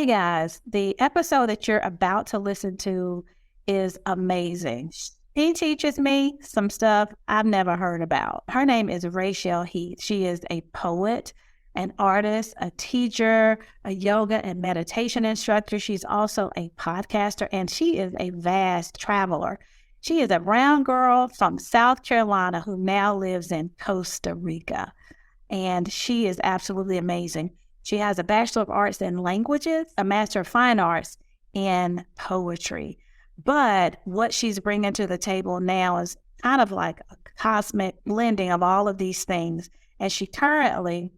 Hey guys, the episode that you're about to listen to is amazing. She teaches me some stuff I've never heard about. Her name is Raychelle Heath. She is a poet, an artist, a teacher, a yoga and meditation instructor. She's also a podcaster, and she is a vast traveler. She is a brown girl from South Carolina who now lives in Costa Rica, and she is absolutely amazing. She has a Bachelor of Arts in Languages, a Master of Fine Arts in Poetry. But what she's bringing to the table now is kind of like a cosmic blending of all of these things. And she currently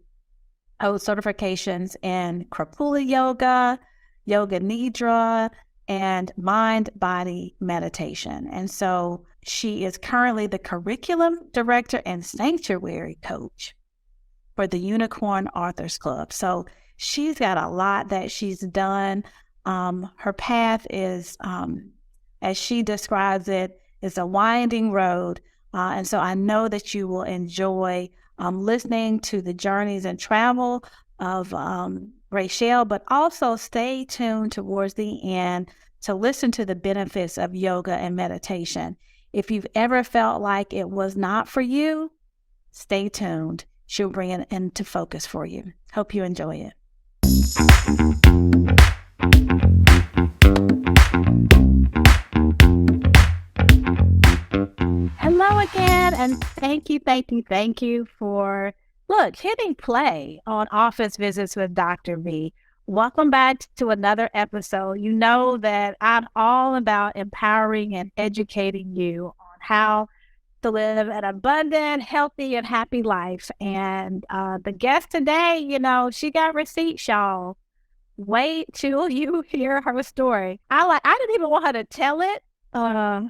holds certifications in Krapula Yoga, Yoga Nidra, and mind-body meditation. And so she is currently the curriculum director and sanctuary coach for the Unicorn Authors Club. So she's got a lot that she's done. Her path is, as she describes it, is a winding road. And so I know that you will enjoy listening to the journeys and travel of Raychelle, but also stay tuned towards the end to listen to the benefits of yoga and meditation. If you've ever felt like it was not for you, stay tuned. She'll bring it into focus for you. Hope you enjoy it. Hello again, and thank you for hitting play on Office Visits with Dr. V. Welcome back to another episode. You know that I'm all about empowering and educating you on how to live an abundant, healthy, and happy life. And the guest today, she got receipts, y'all. Wait till you hear her story. I didn't even want her to tell it, but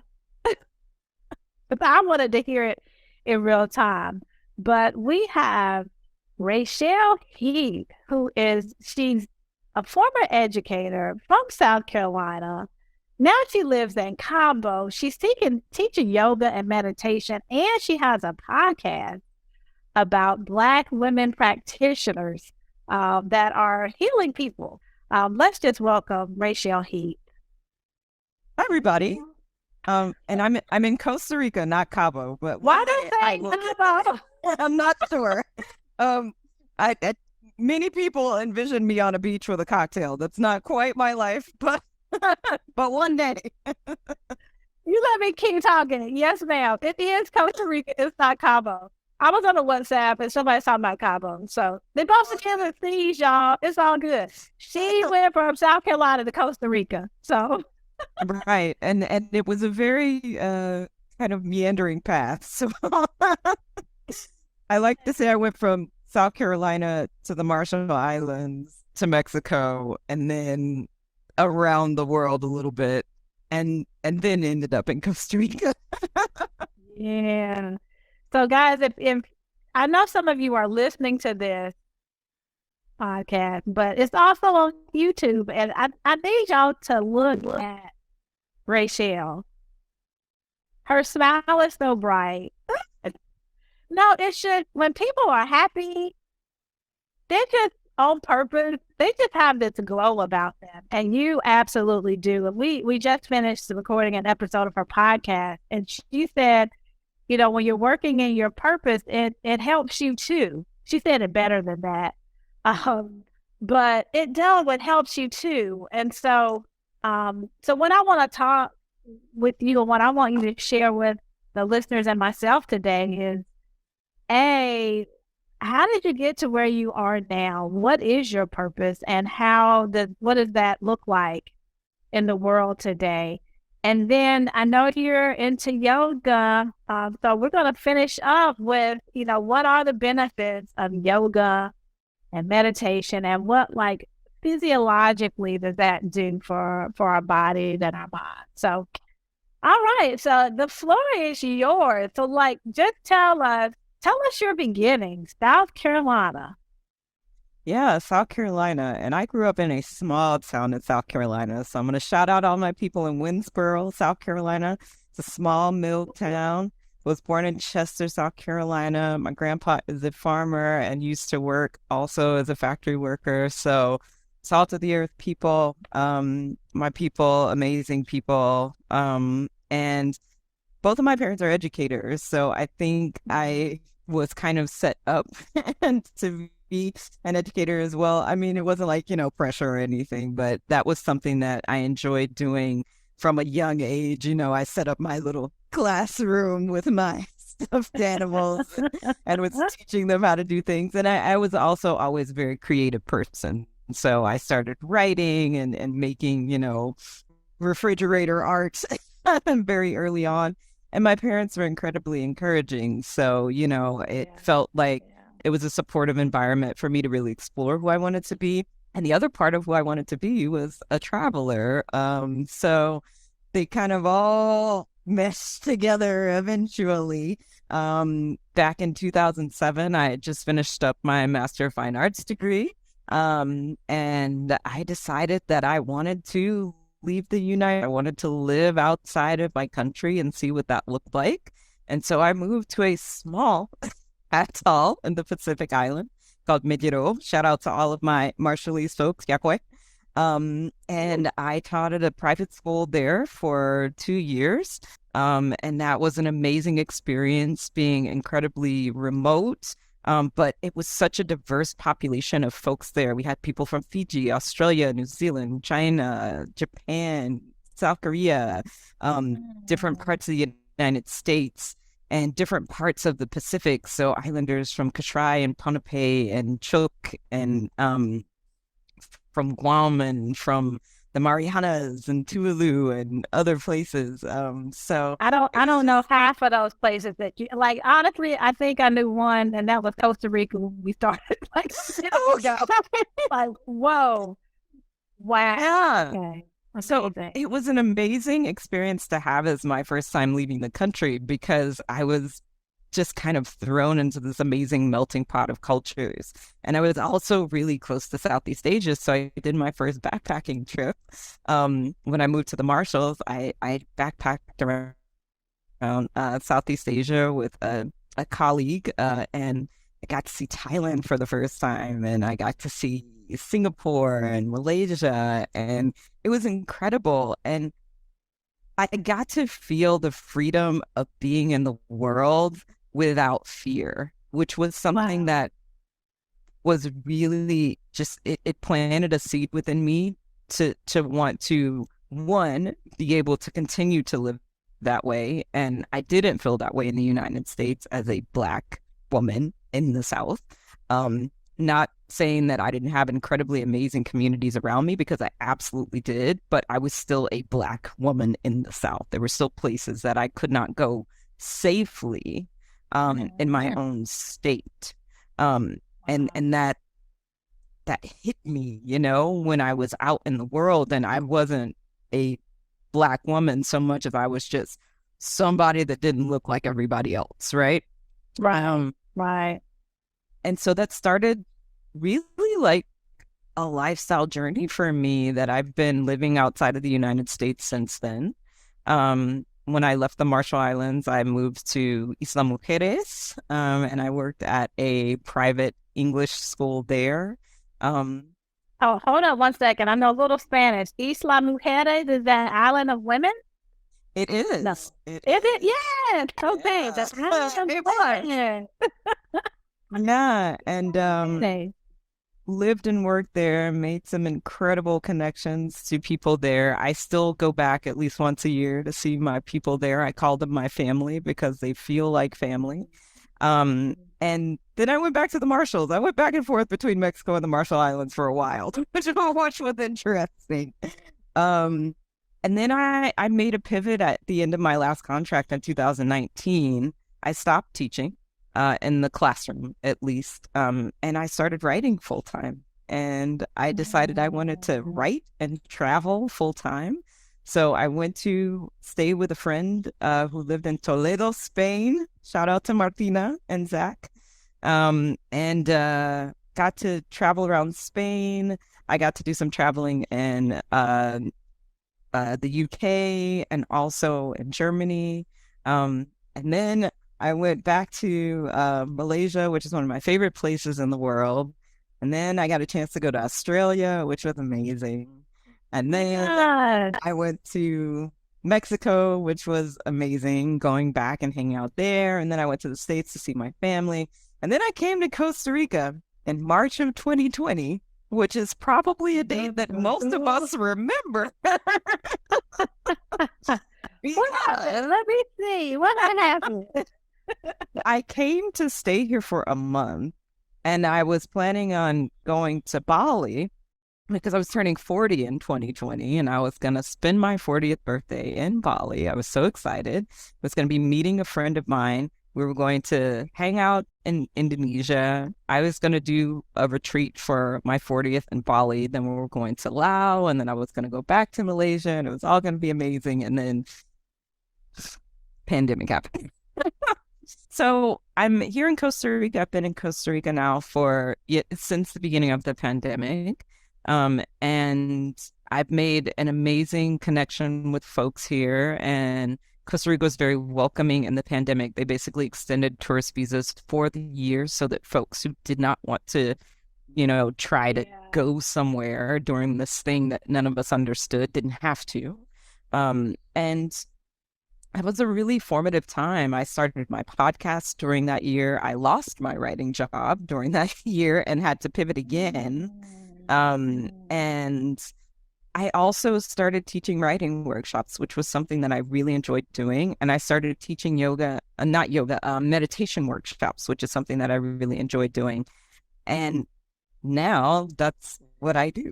I wanted to hear it in real time. But we have Raychelle Heath, she's a former educator from South Carolina. Now she lives in Cabo. She's teaching yoga and meditation, and she has a podcast about Black women practitioners that are healing people. Let's just welcome Raychelle Heath. Hi, everybody. And I'm in Costa Rica, not Cabo. But why don't they Cabo? I'm not sure. Many people envision me on a beach with a cocktail. That's not quite my life, but one day. You let me keep talking. Yes, ma'am. It is Costa Rica. It's not Cabo. I was on a WhatsApp and somebody's talking about Cabo. So they both together things, y'all. It's all good. She went from South Carolina to Costa Rica. So right. And it was a very kind of meandering path. So I like to say I went from South Carolina to the Marshall Islands to Mexico, and then around the world a little bit, and then ended up in Costa Rica. Yeah. So guys, if I know some of you are listening to this podcast, but it's also on YouTube, and I need y'all to look at Raychelle. Her smile is so bright. No, it should, when people are happy, they're just on purpose. They just have this glow about them. And you absolutely do. And we just finished recording an episode of her podcast. And she said, when you're working in your purpose, it helps you too. She said it better than that. But it helps you too. And so what I want to talk with you, and what I want you to share with the listeners and myself today is, how did you get to where you are now? What is your purpose, and what does that look like in the world today? And then I know you're into yoga, so we're going to finish up with, what are the benefits of yoga and meditation, and what physiologically does that do for our bodies and our mind? So, all right, so the floor is yours. So just tell us your beginnings. South Carolina. Yeah, South Carolina. And I grew up in a small town in South Carolina. So I'm going to shout out all my people in Winsboro, South Carolina. It's a small mill town. Was born in Chester, South Carolina. My grandpa is a farmer and used to work also as a factory worker. So salt of the earth people, my people, amazing people. And both of my parents are educators, so I think I was kind of set up and to be an educator as well. I mean, it wasn't like, pressure or anything, but that was something that I enjoyed doing from a young age. I set up my little classroom with my stuffed animals and was teaching them how to do things. And I was also always a very creative person. So I started writing and making, refrigerator art very early on. And my parents were incredibly encouraging. So, it felt like it was a supportive environment for me to really explore who I wanted to be. And the other part of who I wanted to be was a traveler. So they kind of all meshed together eventually. Back in 2007, I had just finished up my Master of Fine Arts degree. And I decided that I wanted to leave the United. I wanted to live outside of my country and see what that looked like. And so I moved to a small atoll in the Pacific Island called Mediro. Shout out to all of my Marshallese folks, Yakwe. And I taught at a private school there for 2 years. And that was an amazing experience, being incredibly remote. But it was such a diverse population of folks there. We had people from Fiji, Australia, New Zealand, China, Japan, South Korea, different parts of the United States, and different parts of the Pacific. So islanders from Kasrai and Ponape and Chuuk and from Guam and from the Marianas and Tuvalu and other places. So I don't know half of those places that you like. Honestly, I think I knew one, and that was Costa Rica when we started. Like, like whoa, wow. yeah. Okay. So Amazing. it was an amazing experience to have as my first time leaving the country, because I was just kind of thrown into this amazing melting pot of cultures. And I was also really close to Southeast Asia. So I did my first backpacking trip. When I moved to the Marshalls, I backpacked around Southeast Asia with a colleague, and I got to see Thailand for the first time, and I got to see Singapore and Malaysia, and it was incredible. And I got to feel the freedom of being in the world without fear, which was something Wow. that was really just, it planted a seed within me to want to, one, be able to continue to live that way. And I didn't feel that way in the United States as a Black woman in the South. Not saying that I didn't have incredibly amazing communities around me, because I absolutely did, but I was still a Black woman in the South. There were still places that I could not go safely in my own state. And that hit me, when I was out in the world, and I wasn't a Black woman so much as I was just somebody that didn't look like everybody else, right? Right. And so that started really like a lifestyle journey for me that I've been living outside of the United States since then. When I left the Marshall Islands, I moved to Isla Mujeres, and I worked at a private English school there. Oh, hold on one second. I know a little Spanish. Isla Mujeres is that island of women? It is. No. It Is it? Yeah. Okay. Yeah. That's island of women. Yeah. And Okay. lived and worked there, made some incredible connections to people there. I still go back at least once a year to see my people there. I call them my family because they feel like family. And then I went back to the Marshalls. I went back and forth between Mexico and the Marshall Islands for a while, which was interesting. And then I made a pivot at the end of my last contract in 2019. I stopped teaching in the classroom, at least, and I started writing full time. And I decided I wanted to write and travel full time. So I went to stay with a friend who lived in Toledo, Spain. Shout out to Martina and Zach. And got to travel around Spain. I got to do some traveling in the UK and also in Germany. And then I went back to Malaysia, which is one of my favorite places in the world. And then I got a chance to go to Australia, which was amazing. And then God. I went to Mexico, which was amazing, going back and hanging out there. And then I went to the States to see my family. And then I came to Costa Rica in March of 2020, which is probably a date that most of us remember. What happened? Let me see. What happened? I came to stay here for a month, and I was planning on going to Bali because I was turning 40 in 2020, and I was going to spend my 40th birthday in Bali. I was so excited. I was going to be meeting a friend of mine. We were going to hang out in Indonesia. I was going to do a retreat for my 40th in Bali. Then we were going to Laos, and then I was going to go back to Malaysia, and it was all going to be amazing. And then pandemic happened. So I'm here in Costa Rica. I've been in Costa Rica now since the beginning of the pandemic. And I've made an amazing connection with folks here, and Costa Rica was very welcoming in the pandemic. They basically extended tourist visas for the year so that folks who did not want to, try to go somewhere during this thing that none of us understood didn't have to. And it was a really formative time. I started my podcast during that year. I lost my writing job during that year and had to pivot again. And I also started teaching writing workshops, which was something that I really enjoyed doing. And I started teaching meditation workshops, which is something that I really enjoyed doing. And now that's what I do.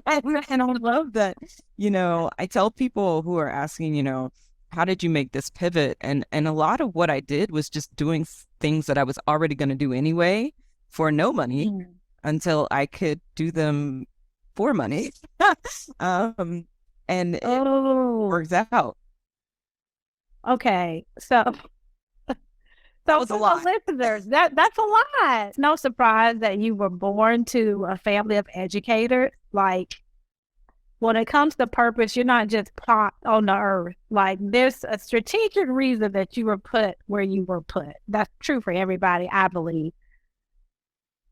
And I love that, I tell people who are asking, how did you make this pivot? And a lot of what I did was just doing things that I was already going to do anyway for no money until I could do them for money. And it works out. Okay. So was a lot. Listeners, that's a lot. No surprise that you were born to a family of educators. Like, when it comes to purpose, you're not just popped on the earth. Like, there's a strategic reason that you were put where you were put. That's true for everybody, I believe.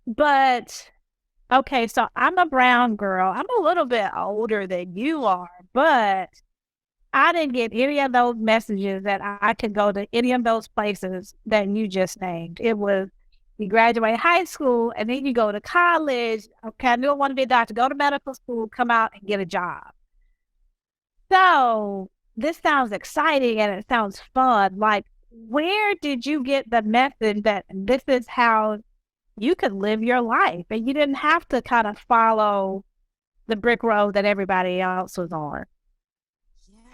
But, okay, so I'm a brown girl. I'm a little bit older than you are, but I didn't get any of those messages that I could go to any of those places that you just named. It was, you graduate high school, and then you go to college. Okay, I knew I wanted to be a doctor. Go to medical school, come out and get a job. So this sounds exciting and it sounds fun. Like, where did you get the message that this is how you could live your life and you didn't have to kind of follow the brick road that everybody else was on?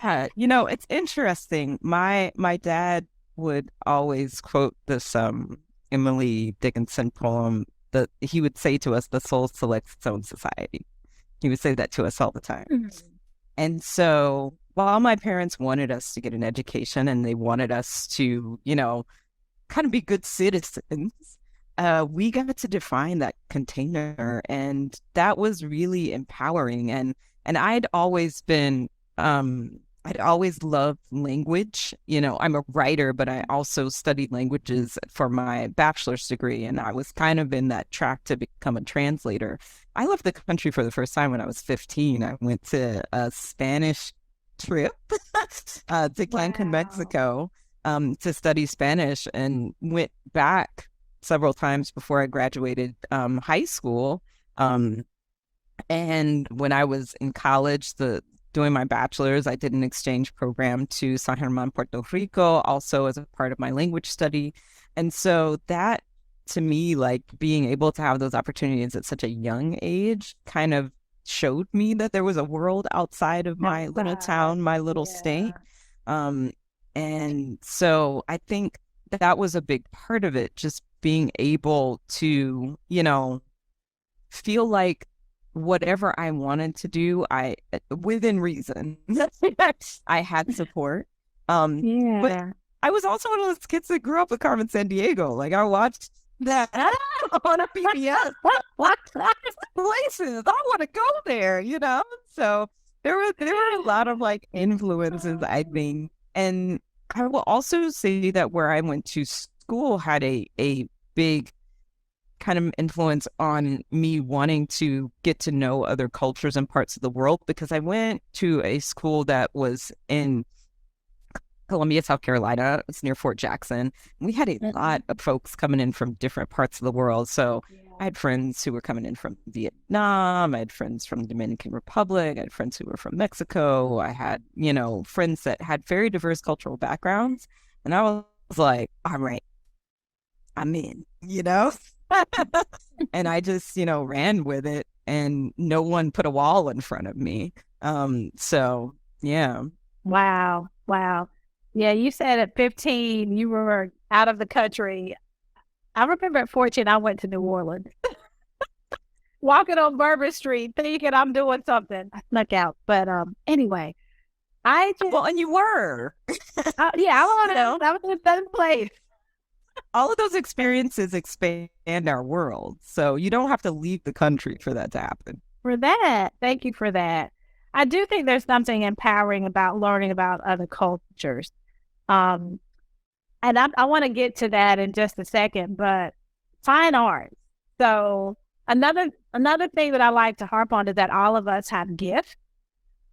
Yeah, it's interesting. My dad would always quote this Emily Dickinson poem that he would say to us, "The soul selects its own society." He would say that to us all the time. Mm-hmm. And so while my parents wanted us to get an education and they wanted us to, kind of be good citizens, we got to define that container. And that was really empowering. And I'd always loved language. I'm a writer, but I also studied languages for my bachelor's degree, and I was kind of in that track to become a translator. I left the country for the first time when I was 15. I went to a Spanish trip to Cancun, Mexico, to study Spanish, and went back several times before I graduated high school. And when I was in college, doing my bachelor's, I did an exchange program to San Germán, Puerto Rico, also as a part of my language study. And so that, to me, like, being able to have those opportunities at such a young age kind of showed me that there was a world outside of my little town, my little state. And so I think that was a big part of it, just being able to, feel like whatever I wanted to do, within reason, I had support. But I was also one of those kids that grew up with Carmen Sandiego. Like, I watched that on a PBS. What places? I want to go there, So there were a lot of like influences, I think. And I will also say that where I went to school had a big kind of influence on me wanting to get to know other cultures and parts of the world, because I went to a school that was in Columbia, South Carolina. It's near Fort Jackson. We had a lot of folks coming in from different parts of the world. So I had friends who were coming in from Vietnam. I had friends from the Dominican Republic. I had friends who were from Mexico. I had, friends that had very diverse cultural backgrounds. And I was like, all right, I'm in. And I just, ran with it, and no one put a wall in front of me. So yeah. Wow. Wow. Yeah, you said at 15 you were out of the country. I remember at 14 I went to New Orleans. Walking on Bourbon Street thinking I'm doing something. I snuck out. But anyway, I just Well, and you were. yeah, I want to know. That was in a better place. All of those experiences expand our world. So you don't have to leave the country for that to happen. For that. Thank you for that. I do think there's something empowering about learning about other cultures. And I want to get to that in just a second, but fine art. So another thing that I like to harp on is that all of us have gifts.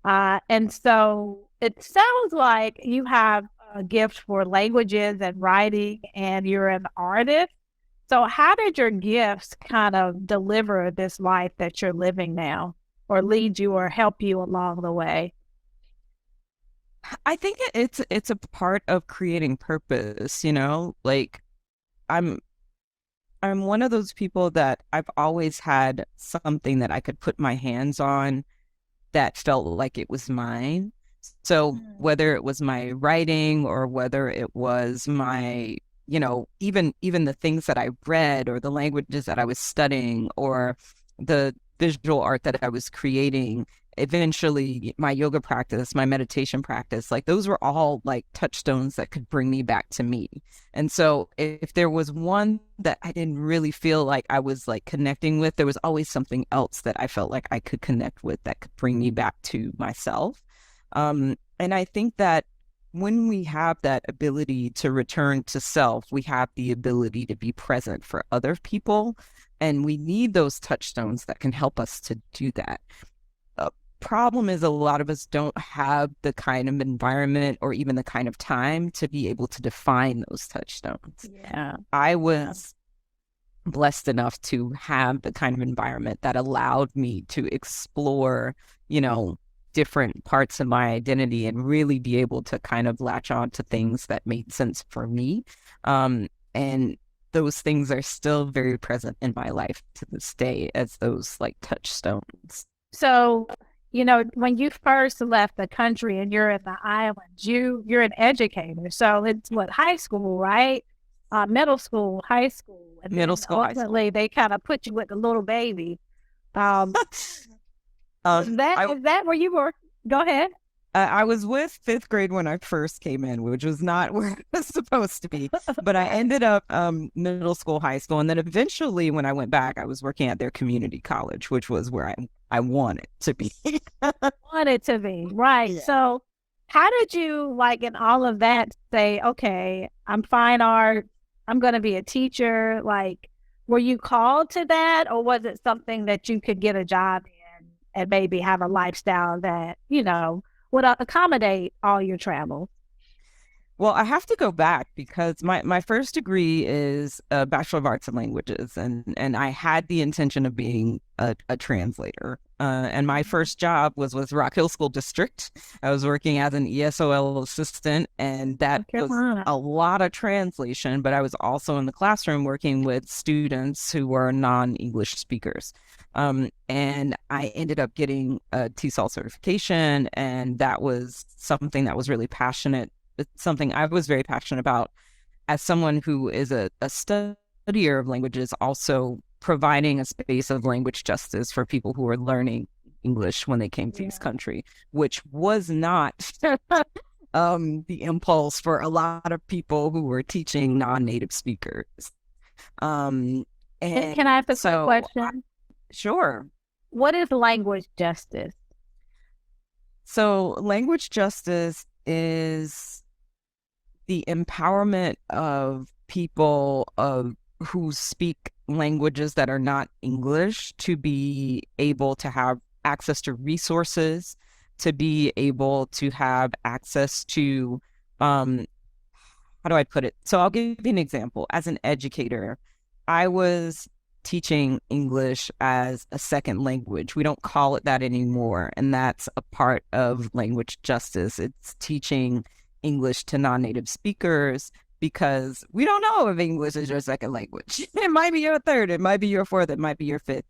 And so it sounds like you have a gift for languages and writing, and you're an artist. So how did your gifts kind of deliver this life that you're living now, or lead you or help you along the way? I think it's a part of creating purpose, like I'm I'm one of those people that I've always had something that I could put my hands on that felt like it was mine. So whether it was my writing or whether it was my, even the things that I read or the languages that I was studying or the visual art that I was creating, eventually my yoga practice, my meditation practice, like those were all like touchstones that could bring me back to me. And so if there was one that I didn't really feel like I was like connecting with, there was always something else that I felt like I could connect with that could bring me back to myself. And I think that when we have that ability to return to self, we have the ability to be present for other people. And we need those touchstones that can help us to do that. Problem is a lot of us don't have the kind of environment or even the kind of time to be able to define those touchstones. Yeah. I was blessed enough to have the kind of environment that allowed me to explore, different parts of my identity and really be able to kind of latch on to things that made sense for me. And those things are still very present in my life to this day as those like touchstones. So, when you first left the country and you're in the islands, you're an educator. So it's what, high school, right? Middle school, high school. And Middle then school, high school. ultimately they kind of put you with the little baby. Is that where you were? Go ahead. I was with fifth grade when I first came in, which was not where it was supposed to be. But I ended up middle school, high school. And then eventually when I went back, I was working at their community college, which was where I wanted to be. Wanted to be, right. Yeah. So how did you, like in all of that, say, okay, I'm fine art, I'm going to be a teacher? Like, were you called to that, or was it something that you could get a job in and maybe have a lifestyle that, would accommodate all your travel? Well, I have to go back because my first degree is a Bachelor of Arts in Languages, and I had the intention of being a translator. And my first job was with Rock Hill School District. I was working as an ESOL assistant, and that was a lot of translation, but I was also in the classroom working with students who were non-English speakers. And I ended up getting a TESOL certification, and that was something that was really passionate. It's something I was very passionate about as someone who is a studier of languages, also providing a space of language justice for people who are learning English when they came to this country, which was not the impulse for a lot of people who were teaching non-native speakers. And can I ask a question? Sure. What is language justice? So language justice is the empowerment of people who speak languages that are not English to be able to have access to resources, to be able to have access to, how do I put it? So I'll give you an example. As an educator, I was teaching English as a second language. We don't call it that anymore. And that's a part of language justice. It's teaching English to non-native speakers because we don't know if English is your second language. It might be your third, it might be your fourth, it might be your fifth.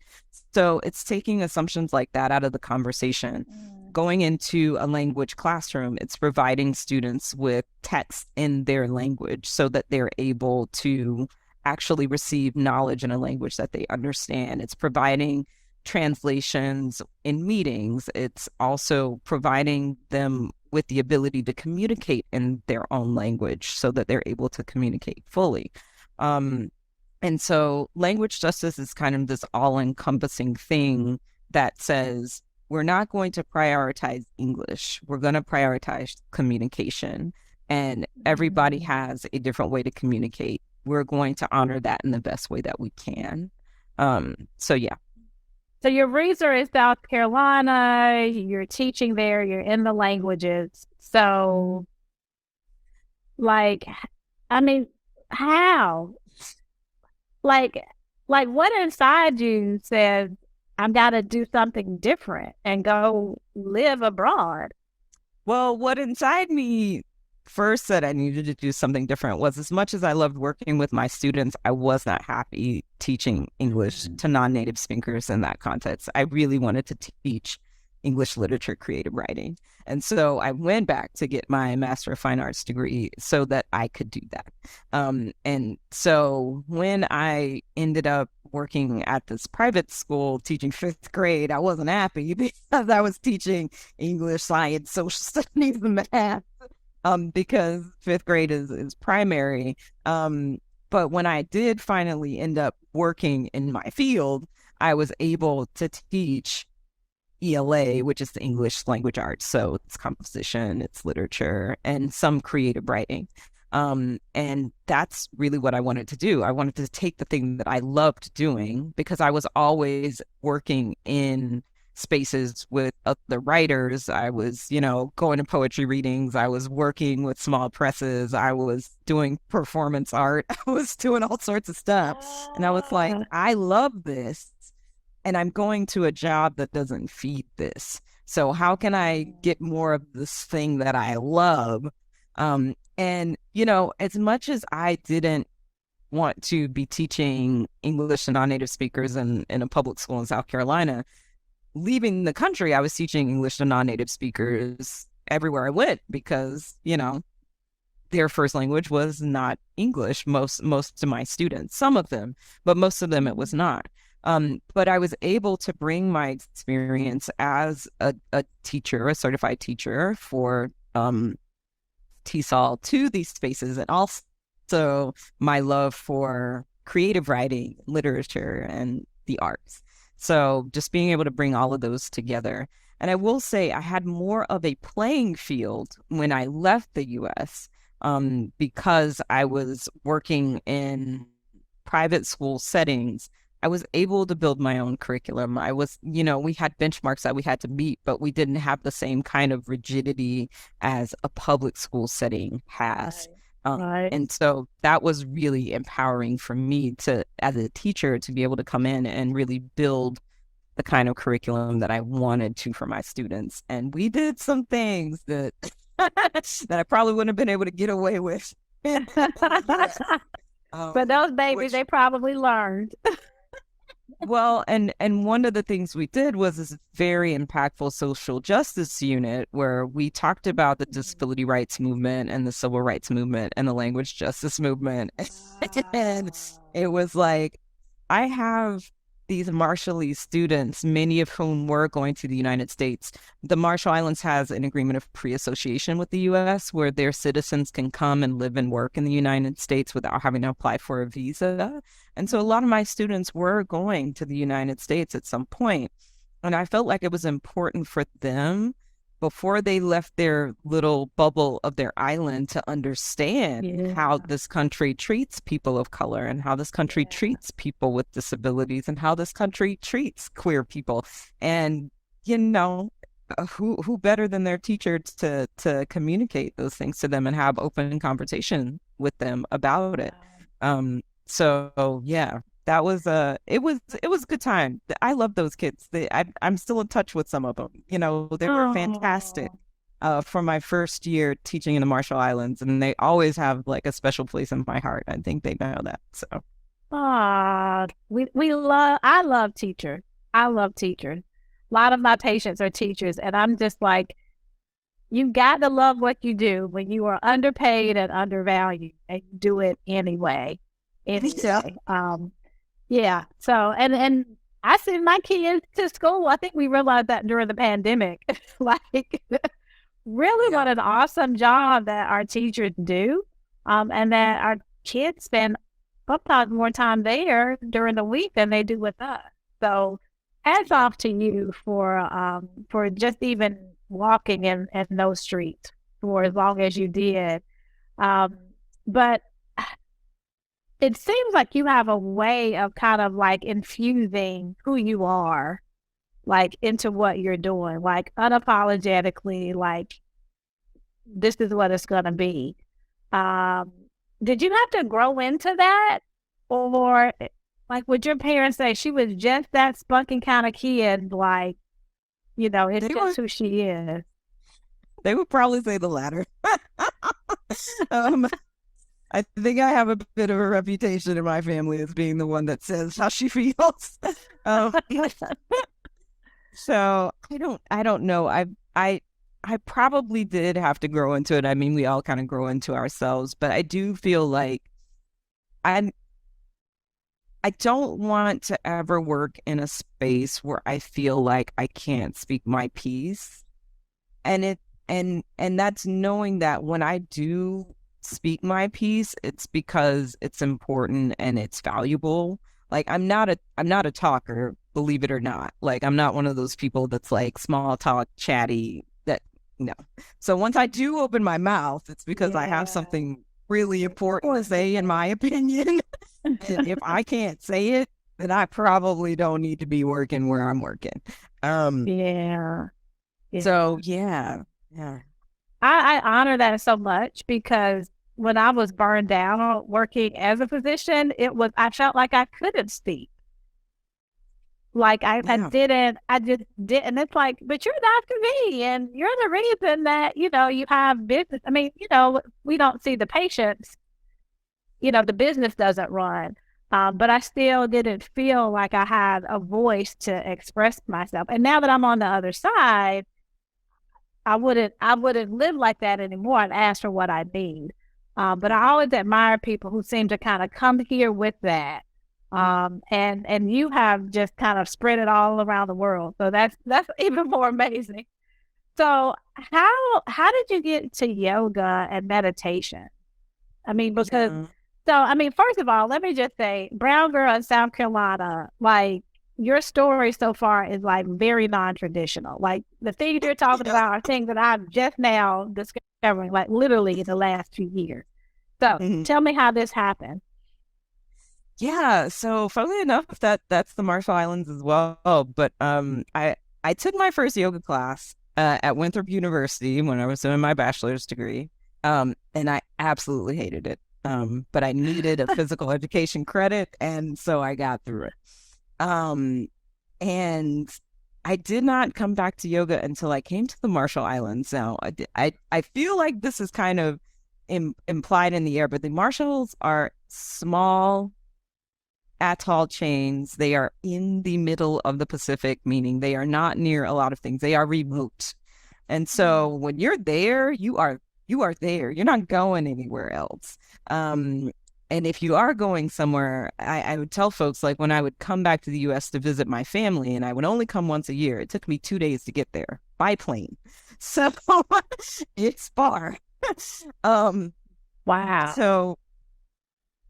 So it's taking assumptions like that out of the conversation. Going into a language classroom, it's providing students with text in their language so that they're able to actually receive knowledge in a language that they understand. It's providing translations in meetings. It's also providing them with the ability to communicate in their own language so that they're able to communicate fully. And so language justice is kind of this all-encompassing thing that says we're not going to prioritize English. We're going to prioritize communication. And everybody has a different way to communicate. We're going to honor that in the best way that we can. So yeah. So your roots are in South Carolina, you're teaching there, you're in the languages. So, like, I mean, how? Like, like what inside you says, I've got to do something different and go live abroad? Well, what inside me first said I needed to do something different was, as much as I loved working with my students, I was not happy teaching English to non-native speakers in that context. I really wanted to teach English literature creative writing. And so I went back to get my Master of Fine Arts degree so that I could do that. And so when I ended up working at this private school teaching fifth grade, I wasn't happy because I was teaching English, science, social studies, and math. Because fifth grade is primary. But when I did finally end up working in my field, I was able to teach ELA, which is the English language arts. So it's composition, it's literature, and some creative writing. And that's really what I wanted to do. I wanted to take the thing that I loved doing, because I was always working in spaces with other writers. I was, going to poetry readings. I was working with small presses. I was doing performance art. I was doing all sorts of stuff. And I was like, I love this. And I'm going to a job that doesn't feed this. So how can I get more of this thing that I love? And, as much as I didn't want to be teaching English to non-native speakers in a public school in South Carolina, leaving the country, I was teaching English to non-native speakers everywhere I went because, their first language was not English, most of my students, some of them, but most of them it was not. But I was able to bring my experience as a teacher, a certified teacher for TESOL to these spaces, and also my love for creative writing, literature, and the arts. So just being able to bring all of those together. And I will say I had more of a playing field when I left the US, because I was working in private school settings. I was able to build my own curriculum. I was, we had benchmarks that we had to meet, but we didn't have the same kind of rigidity as a public school setting has. Right. And so that was really empowering for me to, as a teacher, to be able to come in and really build the kind of curriculum that I wanted to for my students. And we did some things that that I probably wouldn't have been able to get away with. But those babies, they probably learned. Well, and one of the things we did was this very impactful social justice unit where we talked about the disability rights movement and the civil rights movement and the language justice movement. And it was like, I have these Marshallese students, many of whom were going to the United States. The Marshall Islands has an agreement of pre-association with the U.S. where their citizens can come and live and work in the United States without having to apply for a visa. And so a lot of my students were going to the United States at some point. And I felt like it was important for them before they left their little bubble of their island to understand Yeah. how this country treats people of color and how this country Yeah. treats people with disabilities and how this country treats queer people. And, you know, who better than their teacher to communicate those things to them and have open conversation with them about it. So yeah, that was it was a good time. I love those kids. I'm still in touch with some of them. You know, they were fantastic. Oh. We love I love teachers. I love teachers. A lot of my patients are teachers, and I'm just like, you got to love what you do when you are underpaid and undervalued, and you do it anyway. yeah, Anyway. Yeah. So and I send my kids to school. I think we realized that during the pandemic. Like really yeah, what an awesome job that our teachers do. And that our kids spend sometimes more time there during the week than they do with us. So hats yeah. off to you for just even walking in those streets for as long as you did. Um, but it seems like you have a way of kind of like infusing who you are, like into what you're doing, like unapologetically, like this is what it's going to be. Um, did you have to grow into that? Or like, would your parents say she was just that spunky kind of kid? Like, it's They just would who she is. they would probably say the latter. um, I think I have a bit of a reputation in my family as being the one that says how she feels. um, so I don't know. I probably did have to grow into it. I mean, we all kind of grow into ourselves, but I do feel like I I don't want to ever work in a space where I feel like I can't speak my piece. And it and that's knowing that when I do speak my piece, it's because it's important and it's valuable. Like I'm not a talker, believe it or not. Like I'm not one of those people that's like small talk, chatty, that no. So once I do open my mouth, it's because I have Yeah. something really important to say, in my opinion. And if I can't say it, then I probably don't need to be working where I'm working. Um, Yeah. Yeah. so yeah, yeah, I honor that so much because when I was burned out working as a physician, I felt like I couldn't speak. Like yeah, I just did, and it's like, but you're Dr. V, and you're the reason that you have business. I mean, we don't see the patients. The business doesn't run. But I still didn't feel like I had a voice to express myself. And now that I'm on the other side, I wouldn't live like that anymore and ask for what I need. But I always admire people who seem to kind of come here with that. And you have just kind of spread it all around the world. So that's even more amazing. So how did you get to yoga and meditation? I mean, because yeah. first of all, let me just say, brown girl in South Carolina, like your story so far is like very non-traditional. Like the things you're talking Yeah. about are things that I'm just now discovering, like literally in the last few years. So Mhm. tell me how this happened. Yeah, so funnily enough, that's the Marshall Islands as well. But I took my first yoga class at Winthrop University when I was doing my bachelor's degree. And I absolutely hated it. But I needed a physical education credit, and so I got through it. Um, and I did not come back to yoga until I came to the Marshall Islands. Now, I feel like this is kind of implied in the air, but the Marshalls are small atoll chains. They are in the middle of the Pacific, meaning they are not near a lot of things. They are remote. And so when you're there, you are there. You're not going anywhere else. Um, and if you are going somewhere, I would tell folks, like, when I would come back to the US to visit my family, and I would only come once a year, it took me 2 days to get there by plane. So it's far. um, Wow. so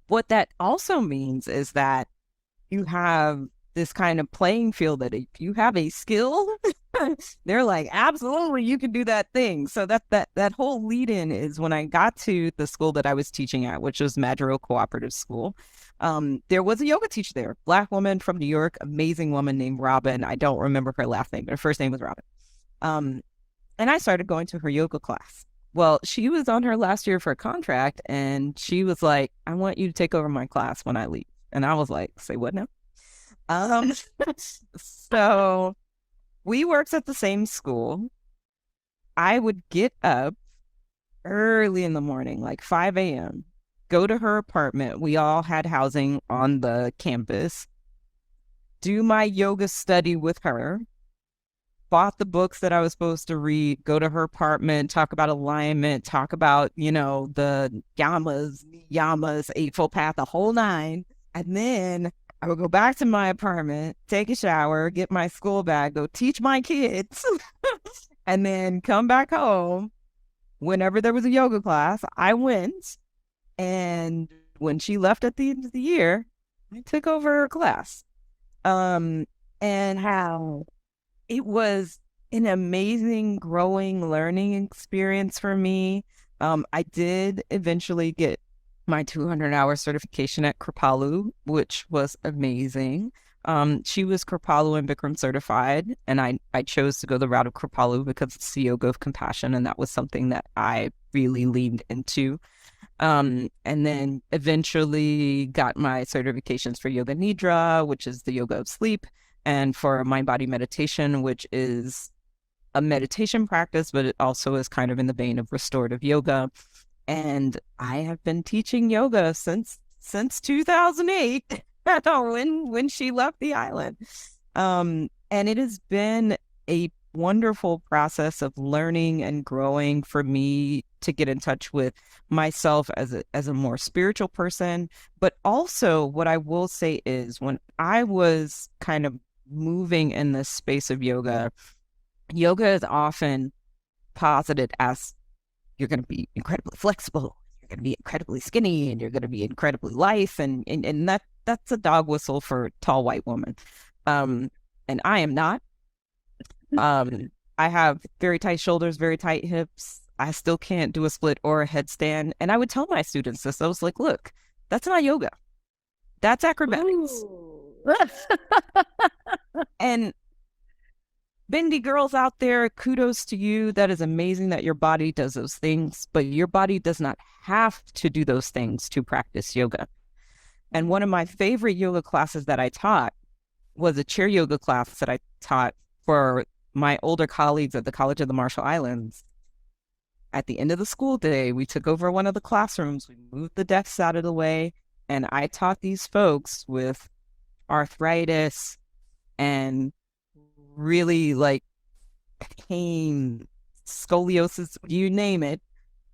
what that also means is that you have this kind of playing field that if you have a skill, They're like, absolutely, you can do that thing. So that whole lead in is when I got to the school that I was teaching at, which was Madrigal Cooperative School. There was a yoga teacher there, Black woman from New York, amazing woman named Robin. I don't remember her last name, but her first name was Robin. Um, and I started going to her yoga class. Well, she was on her last year for a contract, and she was like, I want you to take over my class when I leave. And I was like, say what now? Um, so we worked at the same school. I would get up early in the morning, like 5 a.m., go to her apartment. We all had housing on the campus, do my yoga study with her, bought the books that I was supposed to read, go to her apartment, talk about alignment, talk about, the yamas, Eightfold Path, the whole nine. And then I would go back to my apartment, take a shower, get my school bag, go teach my kids, and then come back home. Whenever there was a yoga class, I went. And when she left at the end of the year, I took over her class. And how it was an amazing growing learning experience for me. I did eventually get my 200-hour certification at Kripalu, which was amazing. She was Kripalu and Bikram certified, and I chose to go the route of Kripalu because it's the yoga of compassion, and that was something that I really leaned into. And then eventually got my certifications for Yoga Nidra, which is the yoga of sleep, and for mind body meditation, which is a meditation practice, but it also is kind of in the vein of restorative yoga. And I have been teaching yoga since 2008 when she left the island. And it has been a wonderful process of learning and growing for me to get in touch with myself as a more spiritual person. But also what I will say is when I was kind of moving in this space of yoga is often posited as you're going to be incredibly flexible, you're going to be incredibly skinny, and you're going to be incredibly lithe, and that's a dog whistle for tall white woman. And I am not. I have very tight shoulders, very tight hips. I still can't do a split or a headstand. And I would tell my students this. I was like, look, that's not yoga. That's acrobatics. And bendy girls out there, kudos to you. That is amazing that your body does those things, but your body does not have to do those things to practice yoga. And one of my favorite yoga classes that I taught was a chair yoga class that I taught for my older colleagues at the College of the Marshall Islands. At the end of the school day, we took over one of the classrooms, we moved the desks out of the way, and I taught these folks with arthritis and really like pain, scoliosis, you name it.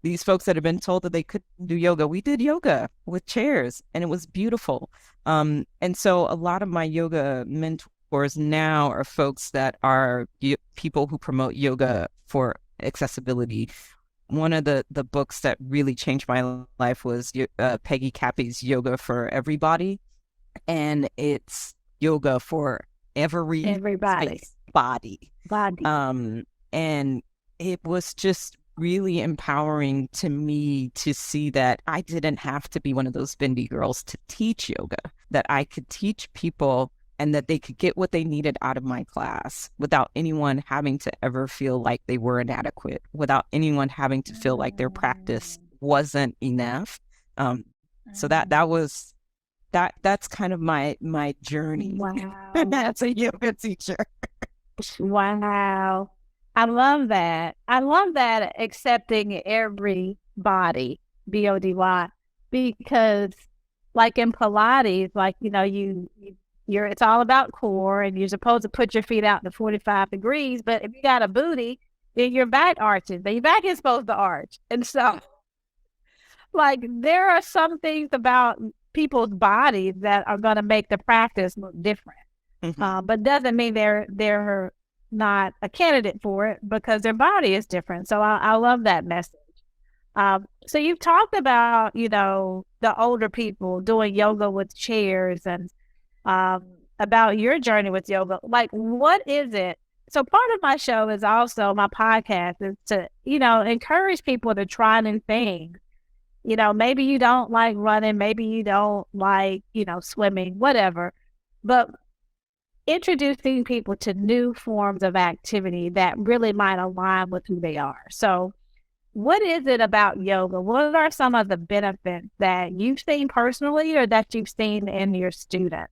These folks that have been told that they couldn't do yoga, we did yoga with chairs, and it was beautiful. And so a lot of my yoga mentors now are folks that are people who promote yoga for accessibility. One of the books that really changed my life was Peggy Cappy's Yoga for Everybody, and it's yoga for everybody body. And it was just really empowering to me to see that I didn't have to be one of those bendy girls to teach yoga, that I could teach people and that they could get what they needed out of my class without anyone having to ever feel like they were inadequate, without anyone having to feel like their practice wasn't enough. So that's kind of my journey. Wow. As a yoga teacher. Wow. I love that. I love that, accepting every body, BODY, because like in Pilates, like, you're it's all about core, and you're supposed to put your feet out to 45 degrees, but if you got a booty, then your back arches. Then your back is supposed to arch. And so like there are some things about people's bodies that are going to make the practice look different. But doesn't mean they're not a candidate for it because their body is different. So I love that message. So you've talked about, the older people doing yoga with chairs, and about your journey with yoga. Like, what is it? So part of my show is also my podcast is to, encourage people to try new things. Maybe you don't like running, maybe you don't like, swimming, whatever. But introducing people to new forms of activity that really might align with who they are. So, what is it about yoga? What are some of the benefits that you've seen personally or that you've seen in your students?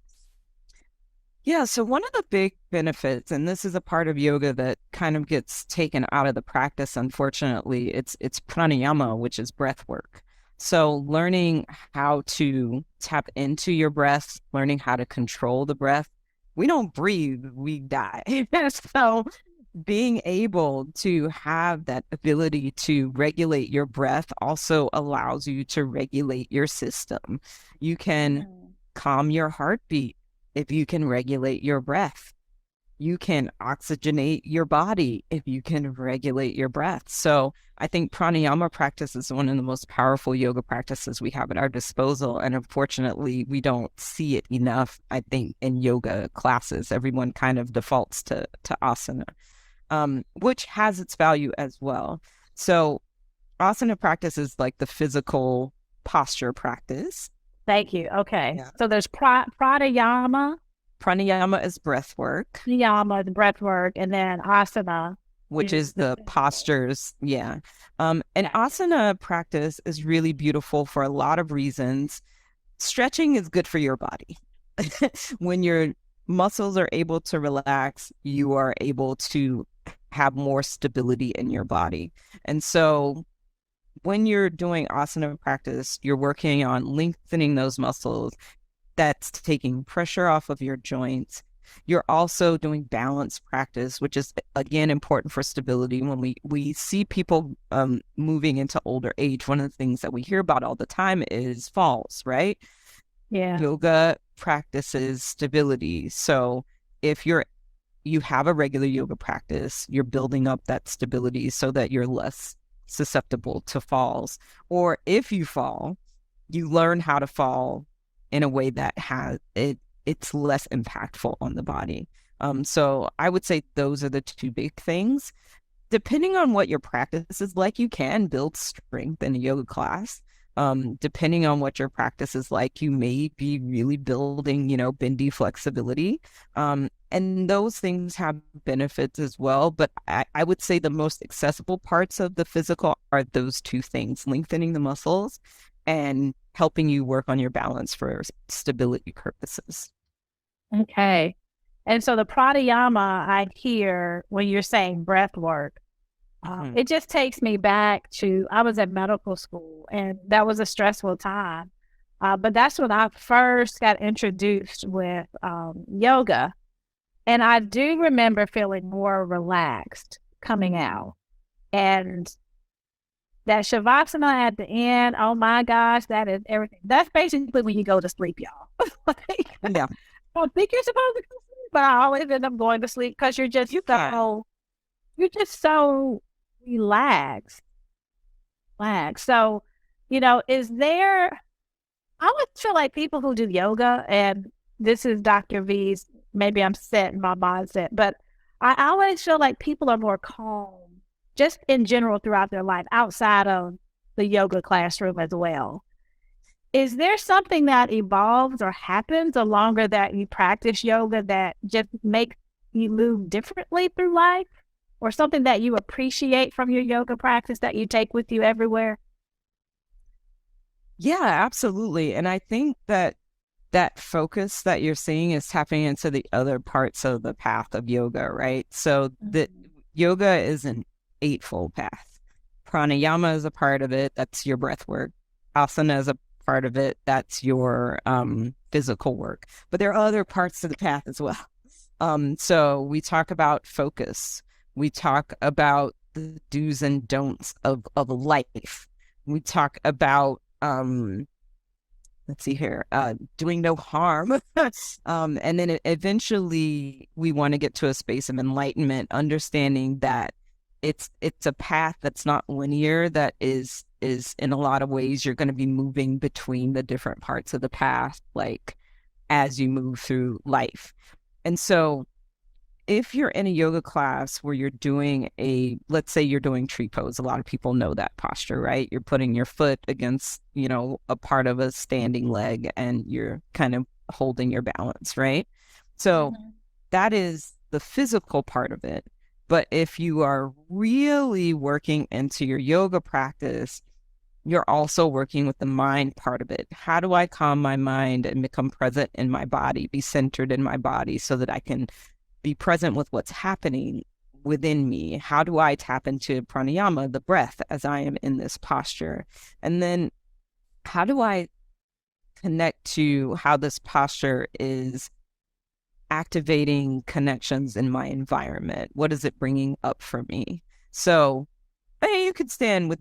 Yeah, so one of the big benefits, and this is a part of yoga that kind of gets taken out of the practice, unfortunately, it's pranayama, which is breath work. So learning how to tap into your breath, learning how to control the breath. We don't breathe, we die. So being able to have that ability to regulate your breath also allows you to regulate your system. You can calm your heartbeat if you can regulate your breath. You can oxygenate your body if you can regulate your breath. So I think pranayama practice is one of the most powerful yoga practices we have at our disposal. And unfortunately, we don't see it enough, I think, in yoga classes. Everyone kind of defaults to asana, which has its value as well. So asana practice is like the physical posture practice. Thank you. Okay. Yeah. So there's pranayama. Pranayama is breath work. Pranayama, the breath work, and then asana, which is the postures. Yeah. And asana practice is really beautiful for a lot of reasons. Stretching is good for your body. When your muscles are able to relax, you are able to have more stability in your body. And so when you're doing asana practice, you're working on lengthening those muscles. That's taking pressure off of your joints. You're also doing balance practice, which is, again, important for stability. When we see people moving into older age, one of the things that we hear about all the time is falls, right? Yeah. Yoga practices stability. So if you have a regular yoga practice, you're building up that stability so that you're less susceptible to falls. Or if you fall, you learn how to fall in a way that it's less impactful on the body. So I would say those are the two big things. Depending on what your practice is like, you can build strength in a yoga class. Depending on what your practice is like, you may be really building, bendy flexibility. And those things have benefits as well. But I would say the most accessible parts of the physical are those two things, lengthening the muscles and helping you work on your balance for stability purposes. Okay. And so the pranayama I hear when you're saying breath work, it just takes me back to, I was at medical school and that was a stressful time. But that's when I first got introduced with yoga. And I do remember feeling more relaxed coming out. And that shavasana at the end, oh my gosh, that is everything. That's basically when you go to sleep, y'all. Yeah. I don't think you're supposed to go to sleep, but I always end up going to sleep because you're just so relaxed. So, is there, I always feel like people who do yoga, and this is Dr. V's, maybe I'm set in my mindset, but I always feel like people are more calm just in general throughout their life outside of the yoga classroom as well. Is there something that evolves or happens the longer that you practice yoga that just makes you move differently through life, or something that you appreciate from your yoga practice that you take with you everywhere? Yeah, absolutely. And I think that focus that you're seeing is tapping into the other parts of the path of yoga, right? So that yoga is an eightfold path. Pranayama is a part of it. That's your breath work. Asana is a part of it. That's your physical work. But there are other parts of the path as well. So we talk about focus. We talk about the do's and don'ts of life. We talk about let's see here, doing no harm. And then eventually we want to get to a space of enlightenment, understanding that it's a path that's not linear, that is in a lot of ways you're going to be moving between the different parts of the path, like as you move through life. And so if you're in a yoga class where you're doing let's say you're doing tree pose, a lot of people know that posture, right? You're putting your foot against, a part of a standing leg and you're kind of holding your balance, right? So Mhm. that is the physical part of it. But if you are really working into your yoga practice, you're also working with the mind part of it. How do I calm my mind and become present in my body, be centered in my body so that I can be present with what's happening within me? How do I tap into pranayama, the breath, as I am in this posture? And then how do I connect to how this posture is activating connections in my environment? What is it bringing up for me? So, hey, you could stand with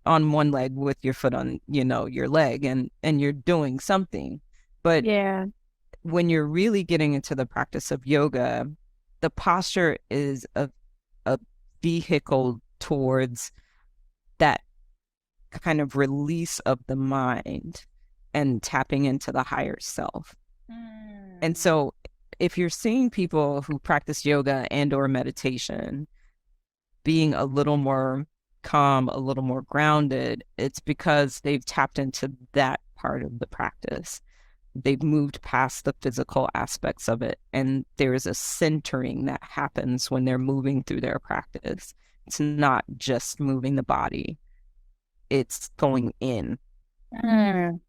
on one leg with your foot on, your leg, and you're doing something. But Yeah. when you're really getting into the practice of yoga, the posture is a vehicle towards that kind of release of the mind and tapping into the higher self. And Mm. so if you're seeing people who practice yoga and or meditation being a little more calm, a little more grounded, it's because they've tapped into that part of the practice. They've moved past the physical aspects of it. And there's a centering that happens when they're moving through their practice. It's not just moving the body, it's going in. Mm.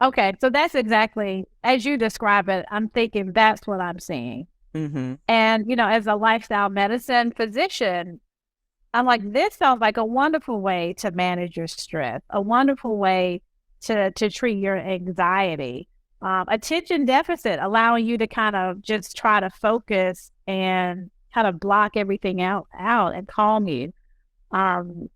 Okay, so that's exactly as you describe it. I'm thinking that's what I'm seeing. Mm-hmm. And, as a lifestyle medicine physician, I'm like, this sounds like a wonderful way to manage your stress, a wonderful way to treat your anxiety. Attention deficit, allowing you to kind of just try to focus and kind of block everything out and calm you. Um,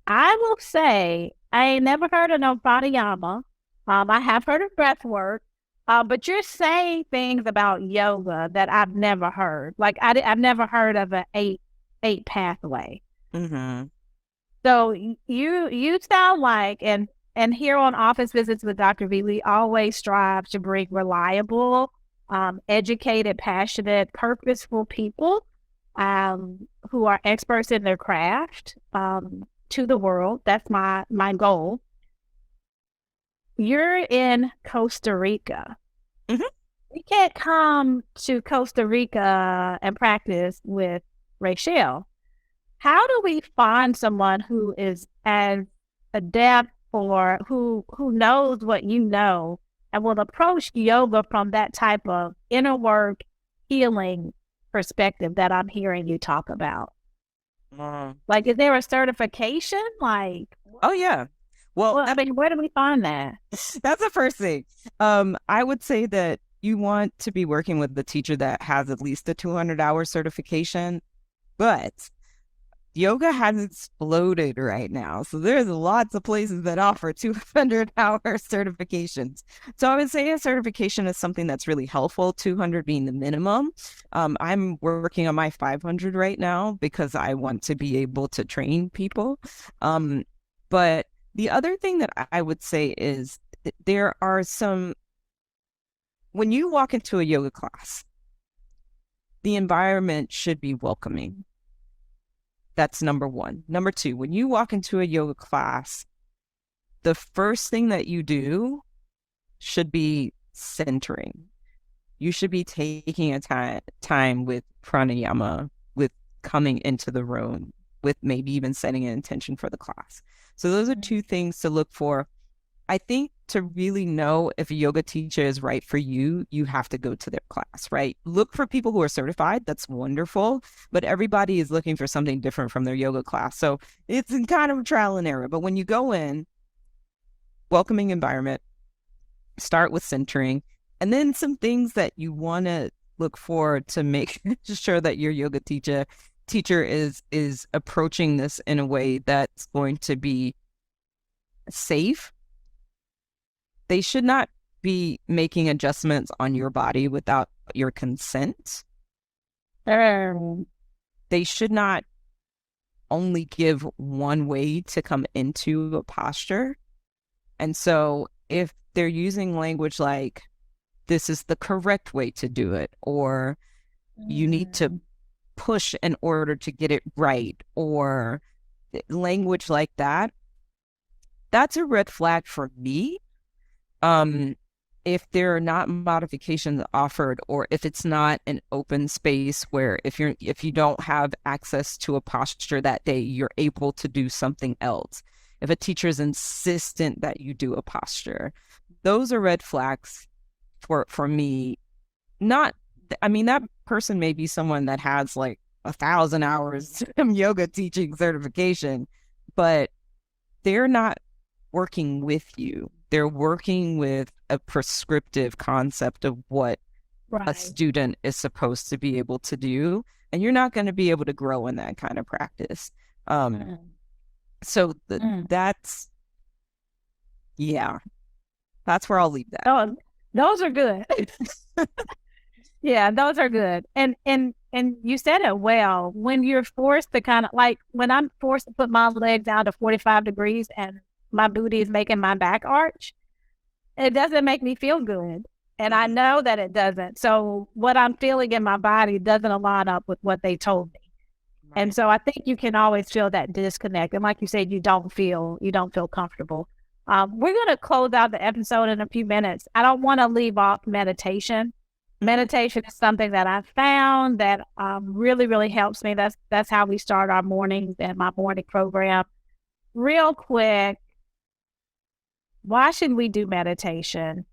I will say I ain't never heard of no pranayama. I have heard of breath work, but you're saying things about yoga that I've never heard. Like I've never heard of an eight pathway. Mm-hmm. So you sound like and here on Office Visits with Dr. V, we always strive to bring reliable, educated, passionate, purposeful people who are experts in their craft to the world. That's my goal. You're in Costa Rica. Mm-hmm. We can't come to Costa Rica and practice with Raychelle. How do we find someone who is as adept or who knows what you know and will approach yoga from that type of inner work healing perspective that I'm hearing you talk about? Mm. Like, is there a certification? Like, Oh, yeah. Well, well, I mean, where do we find that? that's the first thing. I would say that you want to be working with the teacher that has at least a 200-hour certification, but yoga has exploded right now. So there's lots of places that offer 200-hour certifications. So I would say a certification is something that's really helpful, 200 being the minimum. I'm working on my 500 right now because I want to be able to train people. But the other thing that I would say is there are when you walk into a yoga class, the environment should be welcoming. That's number one. Number two, when you walk into a yoga class, the first thing that you do should be centering. You should be taking a time with pranayama, with coming into the room, with maybe even setting an intention for the class. So those are two things to look for. I think to really know if a yoga teacher is right for you, you have to go to their class, right? Look for people who are certified. That's wonderful. But everybody is looking for something different from their yoga class. So it's in kind of trial and error. But when you go in, welcoming environment, start with centering, and then some things that you want to look for to make sure that your yoga teacher is approaching this in a way that's going to be safe. They should not be making adjustments on your body without your consent. Um, They should not only give one way to come into a posture. And so if they're using language like, this is the correct way to do it, or you need to push in order to get it right, or language like that, that's a red flag for me. If there are not modifications offered, or if it's not an open space where if you don't have access to a posture that day, you're able to do something else. If a teacher is insistent that you do a posture, those are red flags for me. Not, I mean, that person may be someone that has like 1,000 hours of yoga teaching certification, but they're not working with you. They're working with a prescriptive concept of what a student is supposed to be able to do. And you're not going to be able to grow in that kind of practice. So that's, yeah, that's where I'll leave that. Oh, those are good. Yeah, those are good. And you said it well. When you're forced to kind of like, when I'm forced to put my legs down to 45 degrees and my booty is making my back arch, it doesn't make me feel good. And I know that it doesn't. So what I'm feeling in my body doesn't align up with what they told me. Right. And so I think you can always feel that disconnect. And like you said, you don't feel comfortable. We're going to close out the episode in a few minutes. I don't want to leave off meditation. Meditation is something that I found that really, really helps me. That's how we start our mornings and my morning program. Real quick, why should we do meditation?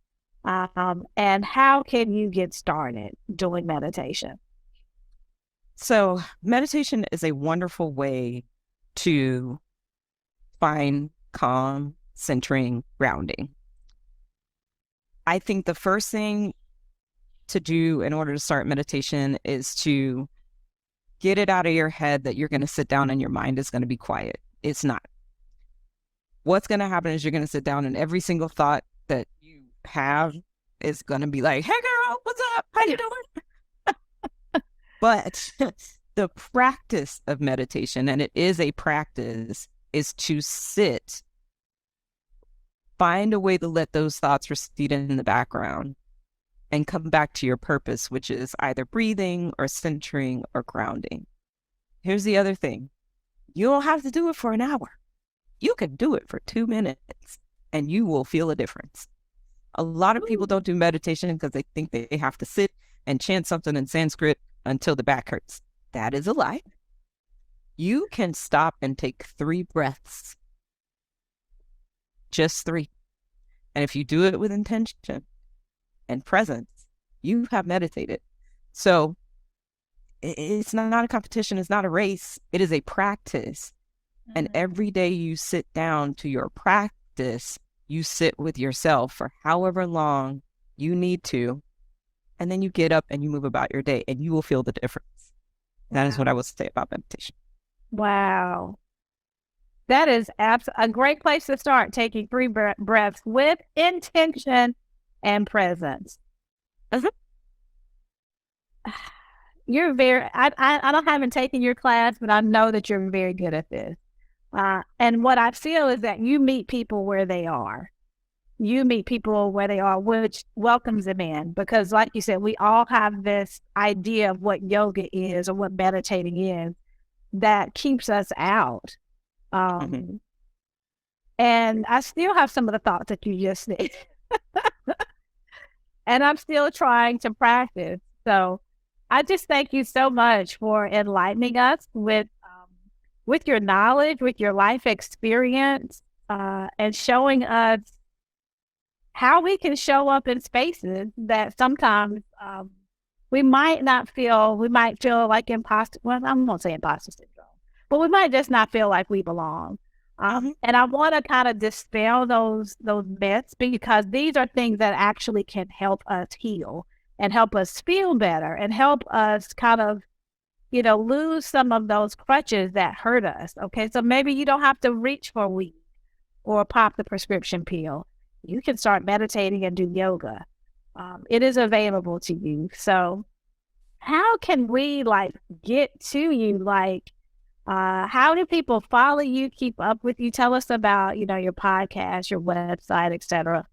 And how can you get started doing meditation? So meditation is a wonderful way to find calm, centering, grounding. I think the first thing to do in order to start meditation is to get it out of your head that you're going to sit down and your mind is going to be quiet. It's not. What's going to happen is you're going to sit down and every single thought that you have is going to be like, hey girl, what's up? How you doing? But the practice of meditation, and it is a practice, is to sit, find a way to let those thoughts recede in the background and come back to your purpose, which is either breathing or centering or grounding. Here's the other thing. You don't have to do it for an hour. You can do it for 2 minutes and you will feel a difference. A lot of people don't do meditation because they think they have to sit and chant something in Sanskrit until the back hurts. That is a lie. You can stop and take 3 breaths. Just 3. And if you do it with intention and presence, you have meditated. So it's not a competition. It's not a race. It is a practice. And every day you sit down to your practice, you sit with yourself for however long you need to. And then you get up and you move about your day and you will feel the difference. That is what I would say about meditation. Wow. That is a great place to start, taking 3 breaths with intention and presence. You're I haven't taken your class, but I know that you're very good at this. And what I feel is that you meet people where they are. You meet people where they are, which welcomes them in. Because like you said, we all have this idea of what yoga is or what meditating is that keeps us out. And I still have some of the thoughts that you just said. And I'm still trying to practice. So I just thank you so much for enlightening us with your knowledge, with your life experience, and showing us how we can show up in spaces that sometimes we might feel like imposter. Well, I won't say imposter syndrome, but we might just not feel like we belong. And I want to kind of dispel those myths, because these are things that actually can help us heal and help us feel better and help us kind of, lose some of those crutches that hurt us. Okay. So maybe you don't have to reach for weed or pop the prescription pill. You can start meditating and do yoga. It is available to you. So how can we get to you? How do people follow you, keep up with you? Tell us about, your podcast, your website, etc.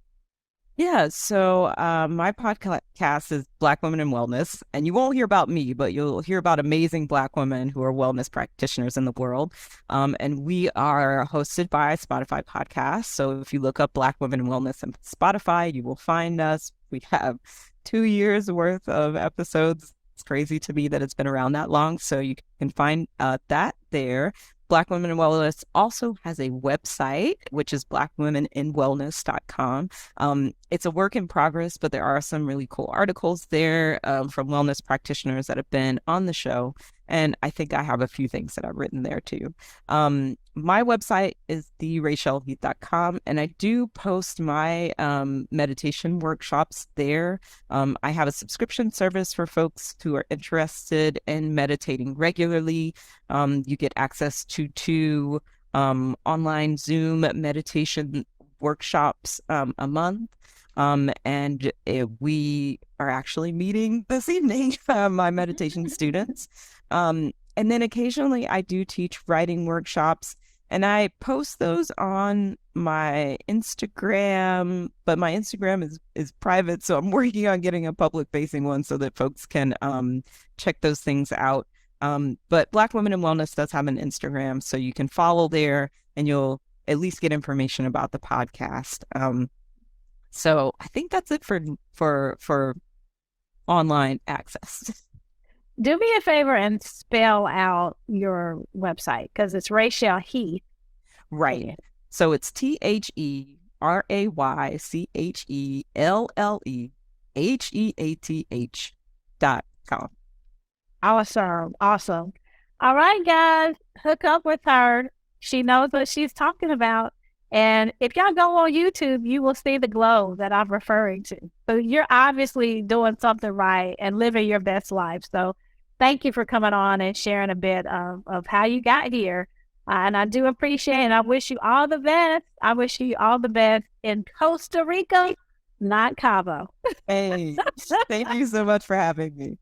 Yeah, so my podcast is Black Women in Wellness, and you won't hear about me, but you'll hear about amazing Black women who are wellness practitioners in the world. And we are hosted by Spotify Podcasts. So if you look up Black Women in Wellness on Spotify, you will find us. We have 2 years worth of episodes. It's crazy to me that it's been around that long. So you can find that there. Black Women in Wellness also has a website, which is blackwomeninwellness.com. It's a work in progress, but there are some really cool articles there from wellness practitioners that have been on the show. And I think I have a few things that I've written there too. My website is theraychelleheath.com, and I do post my meditation workshops there. I have a subscription service for folks who are interested in meditating regularly. You get access to 2 online Zoom meditation workshops a month. And we are actually meeting this evening, my meditation students. And then occasionally I do teach writing workshops, and I post those on my Instagram, but my Instagram is private, so I'm working on getting a public facing one so that folks can check those things out. But Black Women in Wellness does have an Instagram, so you can follow there and you'll at least get information about the podcast. So I think that's it for online access. Do me a favor and spell out your website because it's Raychelle Heath. Right. So it's THERAYCHELLEHEATH.com. Awesome. Awesome. All right, guys, hook up with her. She knows what she's talking about. And if y'all go on YouTube, you will see the glow that I'm referring to. So you're obviously doing something right and living your best life. So thank you for coming on and sharing a bit of how you got here. And I do appreciate it. And I wish you all the best. I wish you all the best in Costa Rica, not Cabo. Hey, thank you so much for having me.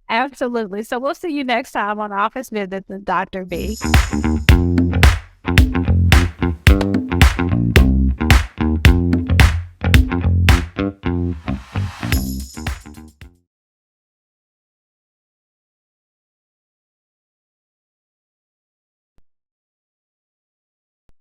Absolutely. So we'll see you next time on Office Visits with Dr. B.